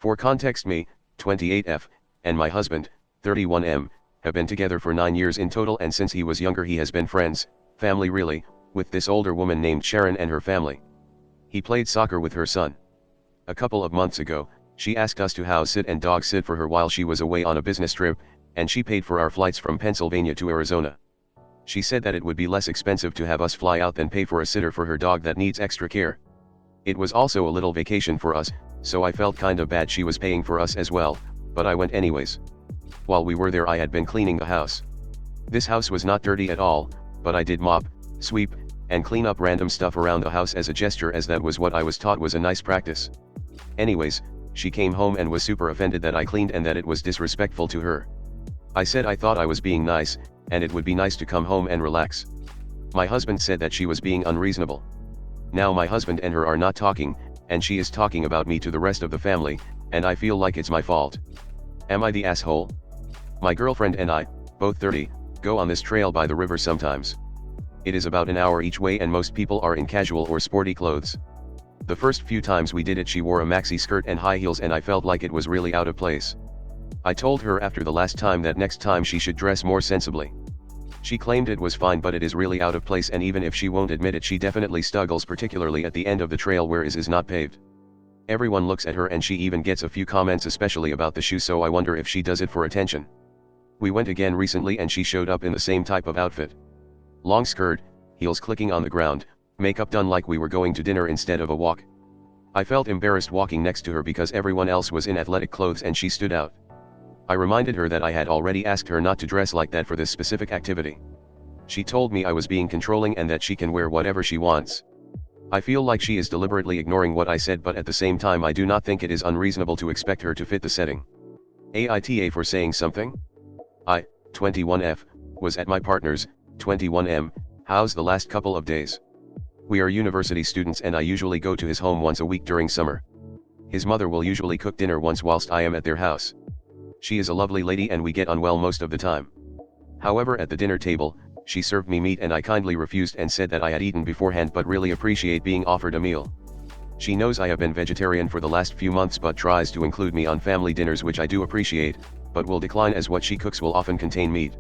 For context, me, 28F, and my husband, 31M, have been together for 9 years in total, and since he was younger he has been friends, family really, with this older woman named Sharon and her family. He played soccer with her son. A couple of months ago, she asked us to house sit and dog sit for her while she was away on a business trip, and she paid for our flights from Pennsylvania to Arizona. She said that it would be less expensive to have us fly out than pay for a sitter for her dog that needs extra care. It was also a little vacation for us, so I felt kinda bad she was paying for us as well, but I went anyways. While we were there I had been cleaning the house. This house was not dirty at all, but I did mop, sweep, and clean up random stuff around the house as a gesture, as that was what I was taught was a nice practice. Anyways, she came home and was super offended that I cleaned and that it was disrespectful to her. I said I thought I was being nice, and it would be nice to come home and relax. My husband said that she was being unreasonable. Now my husband and her are not talking, and she is talking about me to the rest of the family, and I feel like it's my fault. Am I the asshole? My girlfriend and I, both 30, go on this trail by the river sometimes. It is about an hour each way and most people are in casual or sporty clothes. The first few times we did it she wore a maxi skirt and high heels and I felt like it was really out of place. I told her after the last time that next time she should dress more sensibly. She claimed it was fine, but it is really out of place, and even if she won't admit it she definitely struggles, particularly at the end of the trail where it is not paved. Everyone looks at her and she even gets a few comments, especially about the shoe, so I wonder if she does it for attention. We went again recently and she showed up in the same type of outfit. Long skirt, heels clicking on the ground, makeup done like we were going to dinner instead of a walk. I felt embarrassed walking next to her because everyone else was in athletic clothes and she stood out. I reminded her that I had already asked her not to dress like that for this specific activity. She told me I was being controlling and that she can wear whatever she wants. I feel like she is deliberately ignoring what I said, but at the same time I do not think it is unreasonable to expect her to fit the setting. AITA for saying something? I, 21F, was at my partner's, 21M, house the last couple of days. We are university students and I usually go to his home once a week during summer. His mother will usually cook dinner once whilst I am at their house. She is a lovely lady and we get on well most of the time. However, at the dinner table, she served me meat and I kindly refused and said that I had eaten beforehand but really appreciate being offered a meal. She knows I have been vegetarian for the last few months but tries to include me on family dinners, which I do appreciate, but will decline as what she cooks will often contain meat.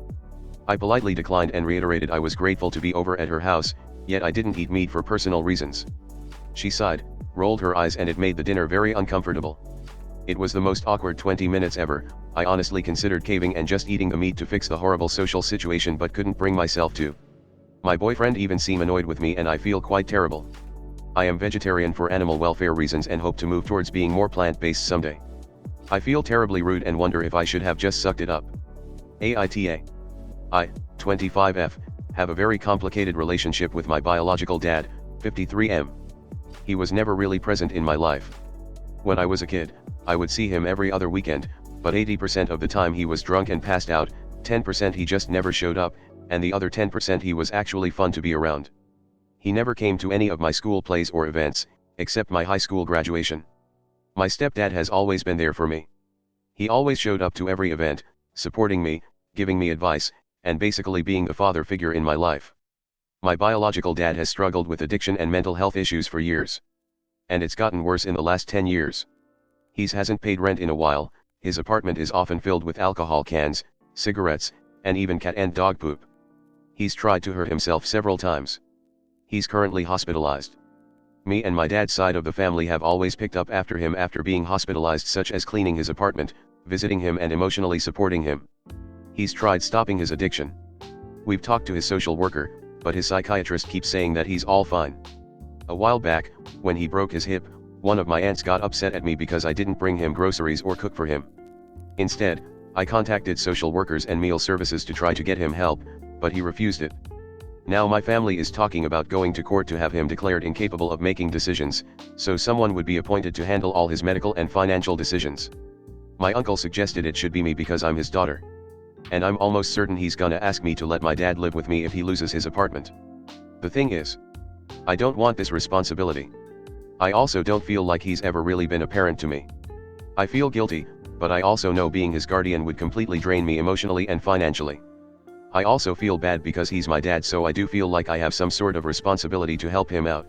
I politely declined and reiterated I was grateful to be over at her house, yet I didn't eat meat for personal reasons. She sighed, rolled her eyes, and it made the dinner very uncomfortable. It was the most awkward 20 minutes ever. I honestly considered caving and just eating the meat to fix the horrible social situation but couldn't bring myself to. My boyfriend even seemed annoyed with me and I feel quite terrible. I am vegetarian for animal welfare reasons and hope to move towards being more plant-based someday. I feel terribly rude and wonder if I should have just sucked it up. AITA. I, 25F, have a very complicated relationship with my biological dad, 53M. He was never really present in my life. When I was a kid, I would see him every other weekend, but 80% of the time he was drunk and passed out, 10% he just never showed up, and the other 10% he was actually fun to be around. He never came to any of my school plays or events, except my high school graduation. My stepdad has always been there for me. He always showed up to every event, supporting me, giving me advice, and basically being the father figure in my life. My biological dad has struggled with addiction and mental health issues for years. And it's gotten worse in the last 10 years. He hasn't paid rent in a while, his apartment is often filled with alcohol cans, cigarettes, and even cat and dog poop. He's tried to hurt himself several times. He's currently hospitalized. Me and my dad's side of the family have always picked up after him after being hospitalized, such as cleaning his apartment, visiting him and emotionally supporting him. He's tried stopping his addiction. We've talked to his social worker, but his psychiatrist keeps saying that he's all fine. A while back, when he broke his hip, one of my aunts got upset at me because I didn't bring him groceries or cook for him. Instead, I contacted social workers and meal services to try to get him help, but he refused it. Now my family is talking about going to court to have him declared incapable of making decisions, so someone would be appointed to handle all his medical and financial decisions. My uncle suggested it should be me because I'm his daughter. And I'm almost certain he's gonna ask me to let my dad live with me if he loses his apartment. The thing is, I don't want this responsibility. I also don't feel like he's ever really been a parent to me. I feel guilty, but I also know being his guardian would completely drain me emotionally and financially. I also feel bad because he's my dad, so I do feel like I have some sort of responsibility to help him out.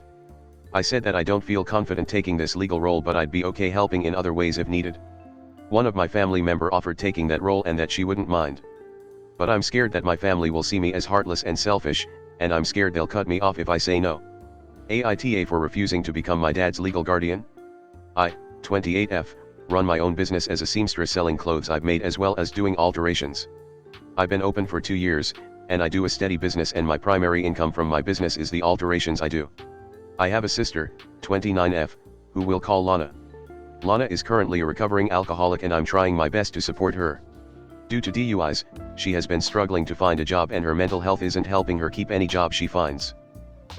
I said that I don't feel confident taking this legal role, but I'd be okay helping in other ways if needed. One of my family member offered taking that role and that she wouldn't mind. But I'm scared that my family will see me as heartless and selfish, and I'm scared they'll cut me off if I say no. AITA for refusing to become my dad's legal guardian? I, 28F, run my own business as a seamstress selling clothes I've made as well as doing alterations. I've been open for 2 years, and I do a steady business, and my primary income from my business is the alterations I do. I have a sister, 29F, who we'll call Lana. Lana is currently a recovering alcoholic and I'm trying my best to support her. Due to DUIs, she has been struggling to find a job and her mental health isn't helping her keep any job she finds.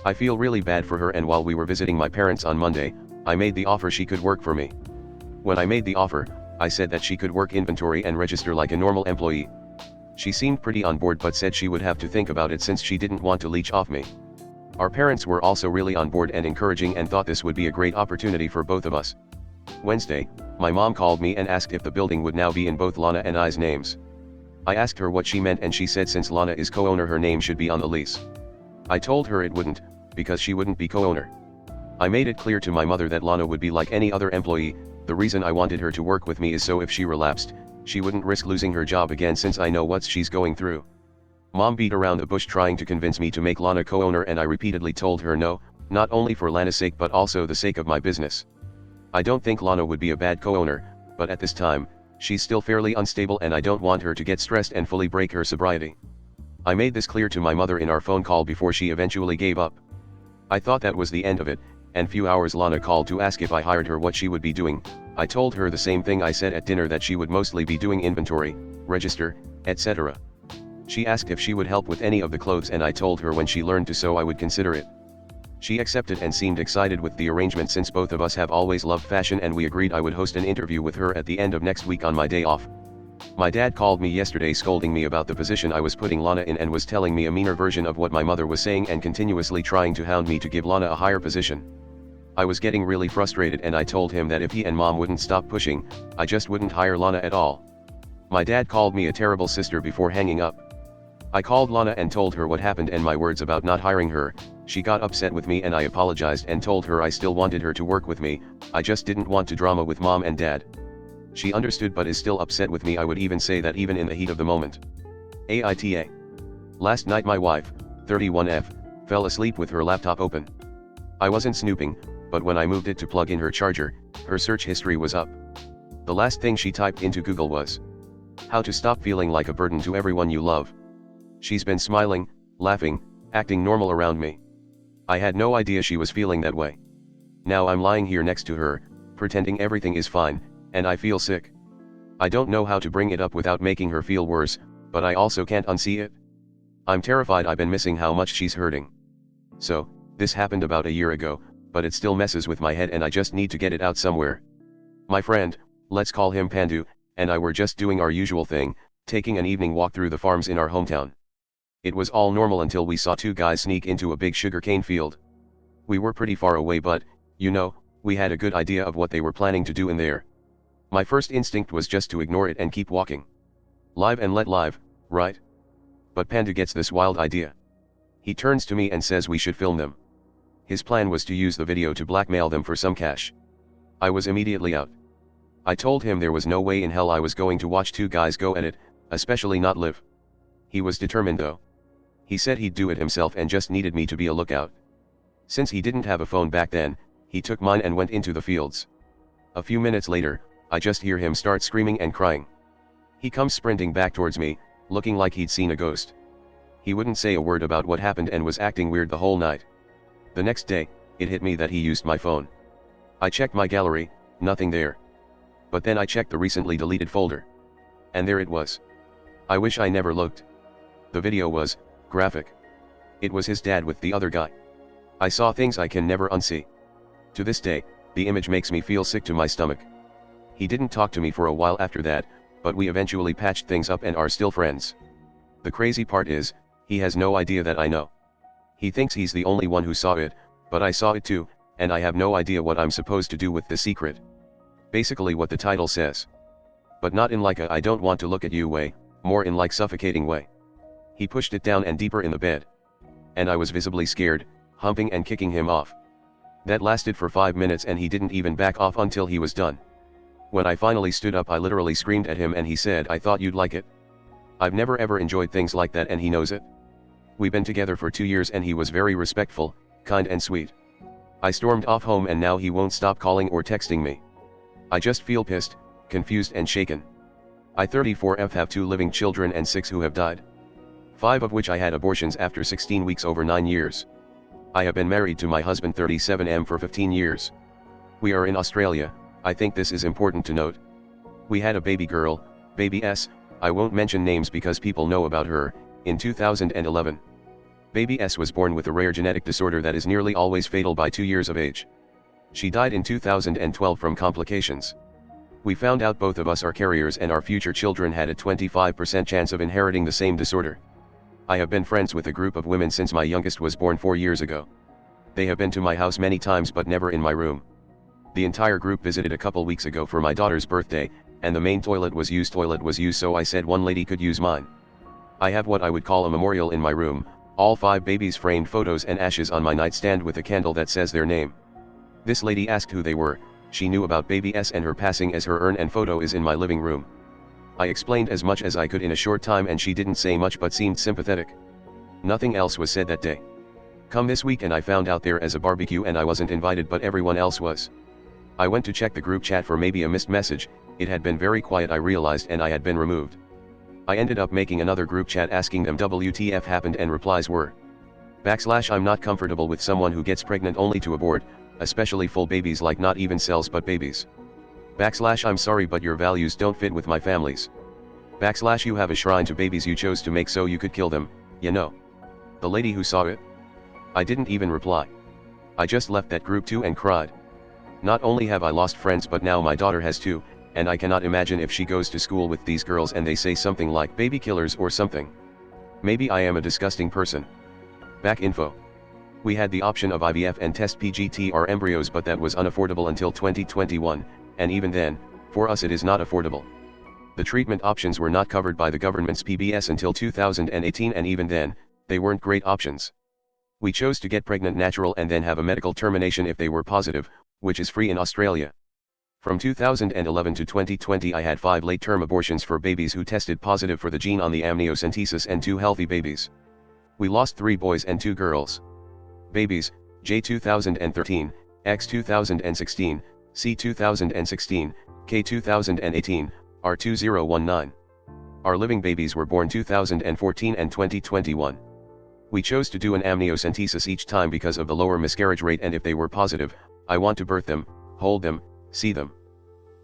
I feel really bad for her, and while we were visiting my parents on Monday, I made the offer she could work for me. When I made the offer, I said that she could work inventory and register like a normal employee. She seemed pretty on board but said she would have to think about it since she didn't want to leech off me. Our parents were also really on board and encouraging and thought this would be a great opportunity for both of us. Wednesday, my mom called me and asked if the building would now be in both Lana and I's names. I asked her what she meant and she said since Lana is co-owner her name should be on the lease. I told her it wouldn't, because she wouldn't be co-owner. I made it clear to my mother that Lana would be like any other employee. The reason I wanted her to work with me is so if she relapsed, she wouldn't risk losing her job again since I know what she's going through. Mom beat around the bush trying to convince me to make Lana co-owner, and I repeatedly told her no, not only for Lana's sake but also the sake of my business. I don't think Lana would be a bad co-owner, but at this time, she's still fairly unstable and I don't want her to get stressed and fully break her sobriety. I made this clear to my mother in our phone call before she eventually gave up. I thought that was the end of it, and few hours Lana called to ask if I hired her what she would be doing. I told her the same thing I said at dinner, that she would mostly be doing inventory, register, etc. She asked if she would help with any of the clothes and I told her when she learned to sew I would consider it. She accepted and seemed excited with the arrangement since both of us have always loved fashion, and we agreed I would host an interview with her at the end of next week on my day off. My dad called me yesterday scolding me about the position I was putting Lana in and was telling me a meaner version of what my mother was saying and continuously trying to hound me to give Lana a higher position. I was getting really frustrated and I told him that if he and mom wouldn't stop pushing, I just wouldn't hire Lana at all. My dad called me a terrible sister before hanging up. I called Lana and told her what happened and my words about not hiring her. She got upset with me and I apologized and told her I still wanted her to work with me, I just didn't want to drama with mom and dad. She understood but is still upset with me. I would even say that even in the heat of the moment. AITA. Last night my wife, 31F, fell asleep with her laptop open. I wasn't snooping, but when I moved it to plug in her charger, her search history was up. The last thing she typed into Google was, "How to stop feeling like a burden to everyone you love." She's been smiling, laughing, acting normal around me. I had no idea she was feeling that way. Now I'm lying here next to her, pretending everything is fine, and I feel sick. I don't know how to bring it up without making her feel worse, but I also can't unsee it. I'm terrified I've been missing how much she's hurting. So, this happened about a year ago, but it still messes with my head and I just need to get it out somewhere. My friend, let's call him Pandu, and I were just doing our usual thing, taking an evening walk through the farms in our hometown. It was all normal until we saw two guys sneak into a big sugarcane field. We were pretty far away but, you know, we had a good idea of what they were planning to do in there. My first instinct was just to ignore it and keep walking. Live and let live, right? But Pandu gets this wild idea. He turns to me and says we should film them. His plan was to use the video to blackmail them for some cash. I was immediately out. I told him there was no way in hell I was going to watch two guys go at it, especially not live. He was determined though. He said he'd do it himself and just needed me to be a lookout. Since he didn't have a phone back then, he took mine and went into the fields. A few minutes later, I just hear him start screaming and crying. He comes sprinting back towards me, looking like he'd seen a ghost. He wouldn't say a word about what happened and was acting weird the whole night. The next day, it hit me that he used my phone. I checked my gallery, nothing there. But then I checked the recently deleted folder. And there it was. I wish I never looked. The video was graphic. It was his dad with the other guy. I saw things I can never unsee. To this day, the image makes me feel sick to my stomach. He didn't talk to me for a while after that, but we eventually patched things up and are still friends. The crazy part is, he has no idea that I know. He thinks he's the only one who saw it, but I saw it too, and I have no idea what I'm supposed to do with the secret. Basically what the title says. But not in like a "I don't want to look at you" way, more in like suffocating way. He pushed it down and deeper in the bed. And I was visibly scared, humping and kicking him off. That lasted for 5 minutes and he didn't even back off until he was done. When I finally stood up I literally screamed at him and he said, "I thought you'd like it." I've never ever enjoyed things like that and he knows it. We've been together for 2 years and he was very respectful, kind and sweet. I stormed off home and now he won't stop calling or texting me. I just feel pissed, confused and shaken. I 34F have 2 living children and 6 who have died. 5 of which I had abortions after 16 weeks over 9 years. I have been married to my husband 37M for 15 years. We are in Australia. I think this is important to note. We had a baby girl, baby S, I won't mention names because people know about her, in 2011. Baby S was born with a rare genetic disorder that is nearly always fatal by 2 years of age. She died in 2012 from complications. We found out both of us are carriers and our future children had a 25% chance of inheriting the same disorder. I have been friends with a group of women since my youngest was born 4 years ago. They have been to my house many times but never in my room. The entire group visited a couple weeks ago for my daughter's birthday, and the main toilet was used so I said one lady could use mine. I have what I would call a memorial in my room, all 5 babies framed photos and ashes on my nightstand with a candle that says their name. This lady asked who they were, she knew about baby S and her passing as her urn and photo is in my living room. I explained as much as I could in a short time and she didn't say much but seemed sympathetic. Nothing else was said that day. Come this week and I found out there as a barbecue and I wasn't invited but everyone else was. I went to check the group chat for maybe a missed message, it had been very quiet I realized and I had been removed. I ended up making another group chat asking them WTF happened and replies were / I'm not comfortable with someone who gets pregnant only to abort, especially full babies like not even cells but babies. / I'm sorry but your values don't fit with my family's. / you have a shrine to babies you chose to make so you could kill them, you know. The lady who saw it? I didn't even reply. I just left that group too and cried. Not only have I lost friends but now my daughter has too, and I cannot imagine if she goes to school with these girls and they say something like baby killers or something. Maybe I am a disgusting person. Back info. We had the option of IVF and test PGTR embryos but that was unaffordable until 2021, and even then, for us it is not affordable. The treatment options were not covered by the government's PBS until 2018 and even then, they weren't great options. We chose to get pregnant natural and then have a medical termination if they were positive, which is free in Australia. From 2011 to 2020 I had 5 late-term abortions for babies who tested positive for the gene on the amniocentesis and 2 healthy babies. We lost 3 boys and 2 girls. Babies, J 2013, X 2016, C 2016, K 2018, R 2019. Our living babies were born 2014 and 2021. We chose to do an amniocentesis each time because of the lower miscarriage rate and if they were positive, I want to birth them, hold them, see them.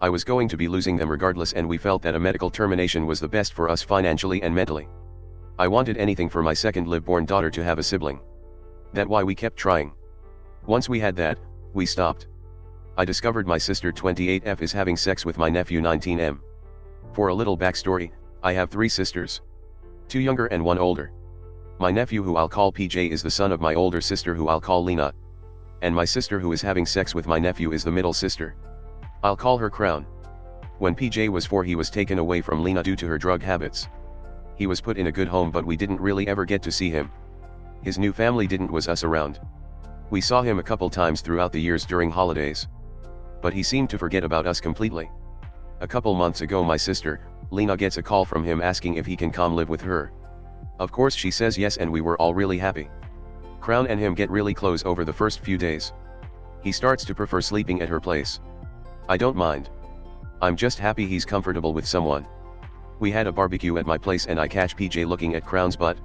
I was going to be losing them regardless and we felt that a medical termination was the best for us financially and mentally. I wanted anything for my second live-born daughter to have a sibling. That's why we kept trying. Once we had that, we stopped. I discovered my sister 28F is having sex with my nephew 19M. For a little backstory, I have 3 sisters. 2 younger and 1 older. My nephew who I'll call PJ is the son of my older sister who I'll call Lena. And my sister who is having sex with my nephew is the middle sister. I'll call her Crown. When PJ was 4 he was taken away from Lena due to her drug habits. He was put in a good home but we didn't really ever get to see him. His new family didn't was us around. We saw him a couple times throughout the years during holidays. But he seemed to forget about us completely. A couple months ago my sister, Lena gets a call from him asking if he can come live with her. Of course she says yes and we were all really happy. Crown and him get really close over the first few days. He starts to prefer sleeping at her place. I don't mind. I'm just happy he's comfortable with someone. We had a barbecue at my place and I catch PJ looking at Crown's butt.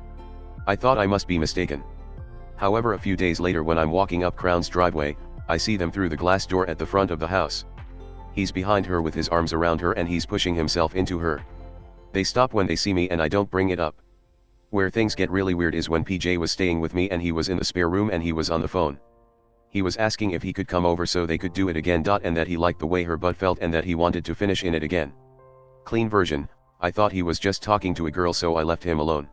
I thought I must be mistaken. However, a few days later when I'm walking up Crown's driveway, I see them through the glass door at the front of the house. He's behind her with his arms around her and he's pushing himself into her. They stop when they see me and I don't bring it up. Where things get really weird is when PJ was staying with me and he was in the spare room and he was on the phone. He was asking if he could come over so they could do it again. And that he liked the way her butt felt and that he wanted to finish in it again. Clean version, I thought he was just talking to a girl so I left him alone.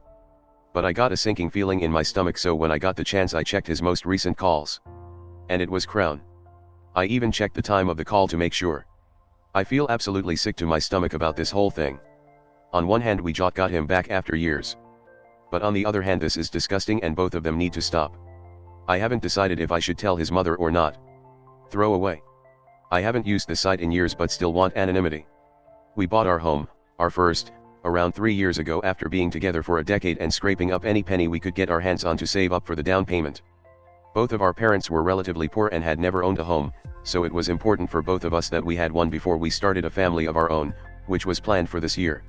But I got a sinking feeling in my stomach so when I got the chance I checked his most recent calls. And it was Crown. I even checked the time of the call to make sure. I feel absolutely sick to my stomach about this whole thing. On one hand we got him back after years. But on the other hand this is disgusting and both of them need to stop. I haven't decided if I should tell his mother or not. Throw away. I haven't used the site in years but still want anonymity. We bought our home, our first, around 3 years ago after being together for a decade and scraping up any penny we could get our hands on to save up for the down payment. Both of our parents were relatively poor and had never owned a home, so it was important for both of us that we had one before we started a family of our own, which was planned for this year.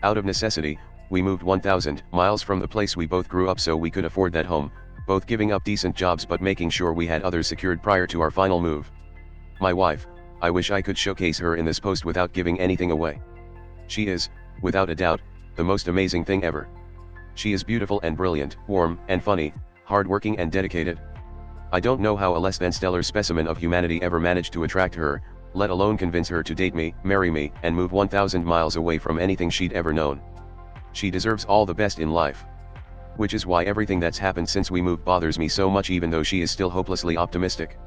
Out of necessity, we moved 1,000 miles from the place we both grew up so we could afford that home, both giving up decent jobs but making sure we had others secured prior to our final move. My wife, I wish I could showcase her in this post without giving anything away. She is, without a doubt, the most amazing thing ever. She is beautiful and brilliant, warm and funny, hardworking and dedicated. I don't know how a less than stellar specimen of humanity ever managed to attract her, let alone convince her to date me, marry me, and move 1,000 miles away from anything she'd ever known. She deserves all the best in life. Which is why everything that's happened since we moved bothers me so much even though she is still hopelessly optimistic.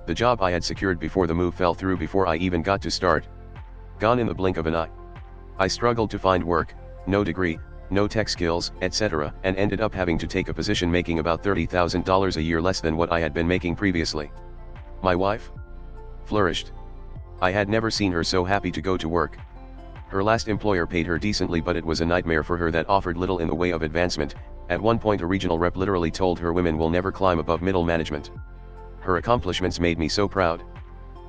The job I had secured before the move fell through before I even got to start. Gone in the blink of an eye. I struggled to find work, no degree, no tech skills, etc., and ended up having to take a position making about $30,000 a year less than what I had been making previously. My wife flourished. I had never seen her so happy to go to work. Her last employer paid her decently but it was a nightmare for her that offered little in the way of advancement. At one point a regional rep literally told her women will never climb above middle management. Her accomplishments made me so proud.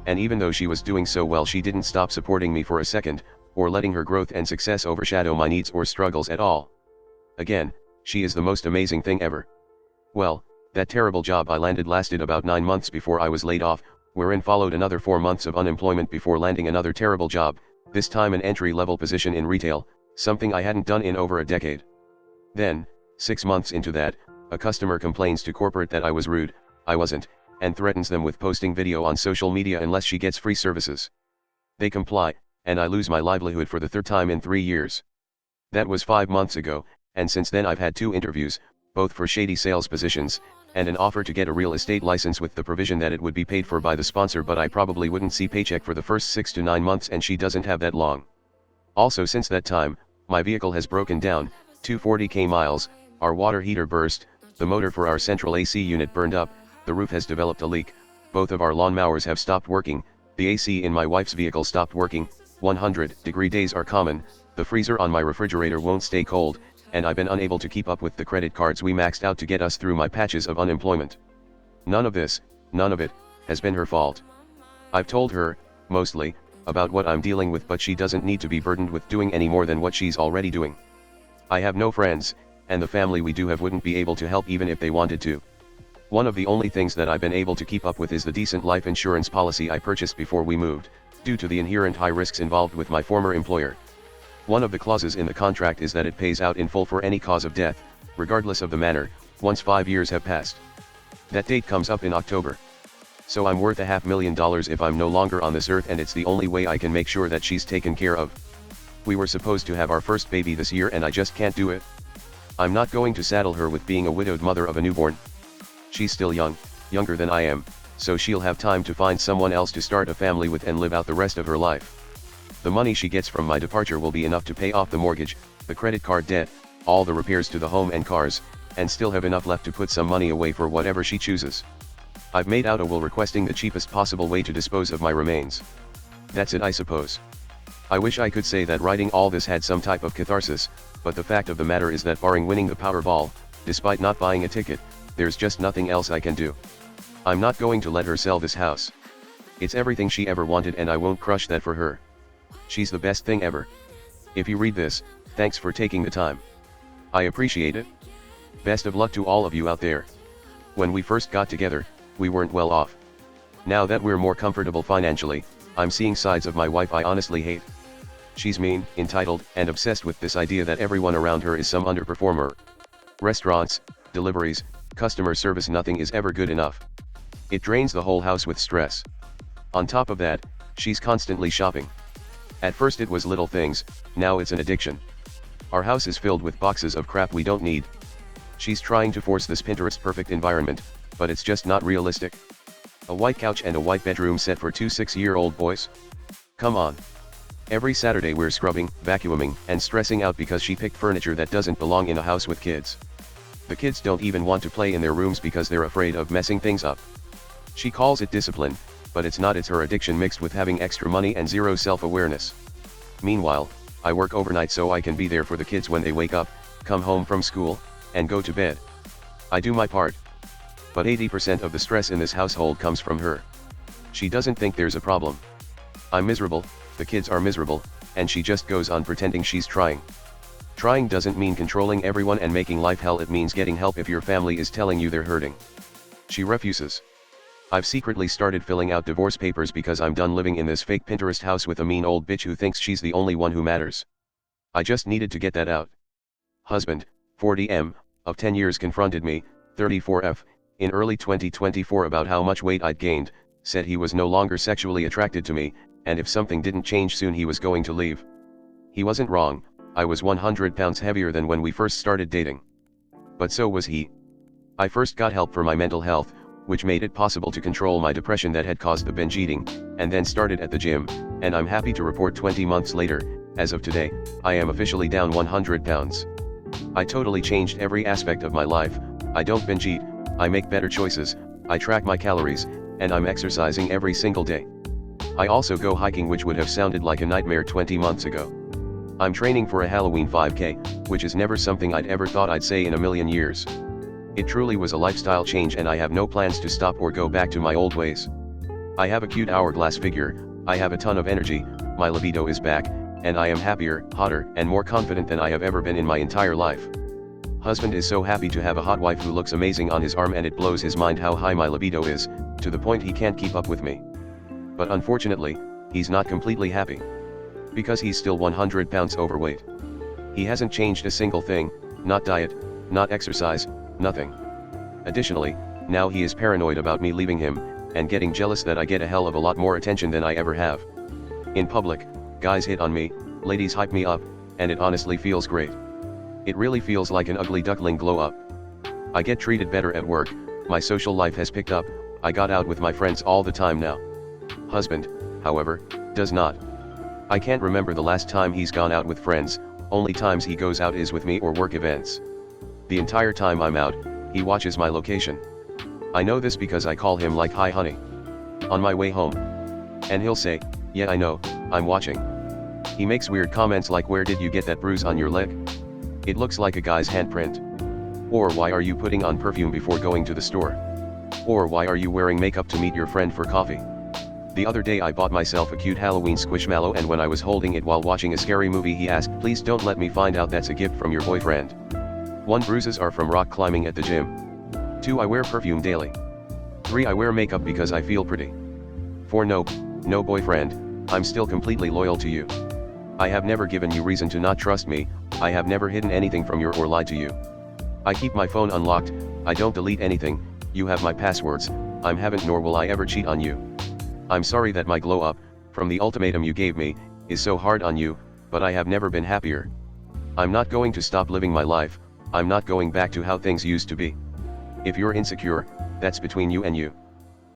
And even though she was doing so well she didn't stop supporting me for a second, or letting her growth and success overshadow my needs or struggles at all. Again, she is the most amazing thing ever. Well, that terrible job I landed lasted about 9 months before I was laid off, wherein followed another 4 months of unemployment before landing another terrible job, this time an entry-level position in retail, something I hadn't done in over a decade. Then, 6 months into that, a customer complains to corporate that I was rude, I wasn't, and threatens them with posting video on social media unless she gets free services. They comply, and I lose my livelihood for the third time in 3 years. That was 5 months ago, and since then I've had 2 interviews, both for shady sales positions, and an offer to get a real estate license with the provision that it would be paid for by the sponsor but I probably wouldn't see paycheck for the first 6 to 9 months and she doesn't have that long. Also since that time, my vehicle has broken down, 240k miles, our water heater burst, the motor for our central AC unit burned up, the roof has developed a leak, both of our lawn mowers have stopped working, the AC in my wife's vehicle stopped working, 100-degree days are common, the freezer on my refrigerator won't stay cold, and I've been unable to keep up with the credit cards we maxed out to get us through my patches of unemployment. None of it, has been her fault. I've told her, mostly, about what I'm dealing with but she doesn't need to be burdened with doing any more than what she's already doing. I have no friends, and the family we do have wouldn't be able to help even if they wanted to. One of the only things that I've been able to keep up with is the decent life insurance policy I purchased before we moved, due to the inherent high risks involved with my former employer. One of the clauses in the contract is that it pays out in full for any cause of death, regardless of the manner, once 5 years have passed. That date comes up in October. So I'm worth $500,000 if I'm no longer on this earth and it's the only way I can make sure that she's taken care of. We were supposed to have our first baby this year and I just can't do it. I'm not going to saddle her with being a widowed mother of a newborn. She's still young, younger than I am, so she'll have time to find someone else to start a family with and live out the rest of her life. The money she gets from my departure will be enough to pay off the mortgage, the credit card debt, all the repairs to the home and cars, and still have enough left to put some money away for whatever she chooses. I've made out a will requesting the cheapest possible way to dispose of my remains. That's it, I suppose. I wish I could say that writing all this had some type of catharsis, but the fact of the matter is that barring winning the Powerball, despite not buying a ticket, there's just nothing else I can do. I'm not going to let her sell this house. It's everything she ever wanted and I won't crush that for her. She's the best thing ever. If you read this, thanks for taking the time. I appreciate it. Best of luck to all of you out there. When we first got together, we weren't well off. Now that we're more comfortable financially, I'm seeing sides of my wife I honestly hate. She's mean, entitled, and obsessed with this idea that everyone around her is some underperformer. Restaurants, deliveries, customer service, nothing is ever good enough. It drains the whole house with stress. On top of that, she's constantly shopping. At first it was little things, now it's an addiction. Our house is filled with boxes of crap we don't need. She's trying to force this Pinterest perfect environment, but it's just not realistic. A white couch and a white bedroom set for 2 6-year-old boys? Come on. Every Saturday we're scrubbing, vacuuming, and stressing out because she picked furniture that doesn't belong in a house with kids. The kids don't even want to play in their rooms because they're afraid of messing things up. She calls it discipline, but it's not, it's her addiction mixed with having extra money and zero self-awareness. Meanwhile, I work overnight so I can be there for the kids when they wake up, come home from school, and go to bed. I do my part. But 80% of the stress in this household comes from her. She doesn't think there's a problem. I'm miserable, the kids are miserable, and she just goes on pretending she's trying. Trying doesn't mean controlling everyone and making life hell, it means getting help if your family is telling you they're hurting. She refuses. I've secretly started filling out divorce papers because I'm done living in this fake Pinterest house with a mean old bitch who thinks she's the only one who matters. I just needed to get that out. Husband, 40M, of 10 years confronted me, 34F, in early 2024 about how much weight I'd gained, said he was no longer sexually attracted to me, and if something didn't change soon he was going to leave. He wasn't wrong, I was 100 pounds heavier than when we first started dating. But so was he. I first got help for my mental health, which made it possible to control my depression that had caused the binge eating, and then started at the gym, and I'm happy to report 20 months later, as of today, I am officially down 100 pounds. I totally changed every aspect of my life. I don't binge eat, I make better choices, I track my calories, and I'm exercising every single day. I also go hiking, which would have sounded like a nightmare 20 months ago. I'm training for a Halloween 5K, which is never something I'd ever thought I'd say in a million years. It truly was a lifestyle change and I have no plans to stop or go back to my old ways. I have a cute hourglass figure, I have a ton of energy, my libido is back, and I am happier, hotter, and more confident than I have ever been in my entire life. Husband is so happy to have a hot wife who looks amazing on his arm, and it blows his mind how high my libido is, to the point he can't keep up with me. But unfortunately, he's not completely happy. Because he's still 100 pounds overweight. He hasn't changed a single thing, not diet, not exercise, nothing. Additionally, now he is paranoid about me leaving him, and getting jealous that I get a hell of a lot more attention than I ever have. In public, guys hit on me, ladies hype me up, and it honestly feels great. It really feels like an ugly duckling glow up. I get treated better at work, my social life has picked up, I got out with my friends all the time now. Husband, however, does not. I can't remember the last time he's gone out with friends, only times he goes out is with me or work events. The entire time I'm out, he watches my location. I know this because I call him like, "Hi honey," on my way home. And he'll say, "Yeah I know, I'm watching." He makes weird comments like, "Where did you get that bruise on your leg? It looks like a guy's handprint." Or, "Why are you putting on perfume before going to the store?" Or, "Why are you wearing makeup to meet your friend for coffee?" The other day I bought myself a cute Halloween squishmallow, and when I was holding it while watching a scary movie he asked, "Please don't let me find out that's a gift from your boyfriend." 1. Bruises are from rock climbing at the gym. 2. I wear perfume daily. 3. I wear makeup because I feel pretty. 4. Nope, no boyfriend, I'm still completely loyal to you. I have never given you reason to not trust me, I have never hidden anything from you or lied to you. I keep my phone unlocked, I don't delete anything, you have my passwords, I haven't nor will I ever cheat on you. I'm sorry that my glow up, from the ultimatum you gave me, is so hard on you, but I have never been happier. I'm not going to stop living my life, I'm not going back to how things used to be. If you're insecure, that's between you and you.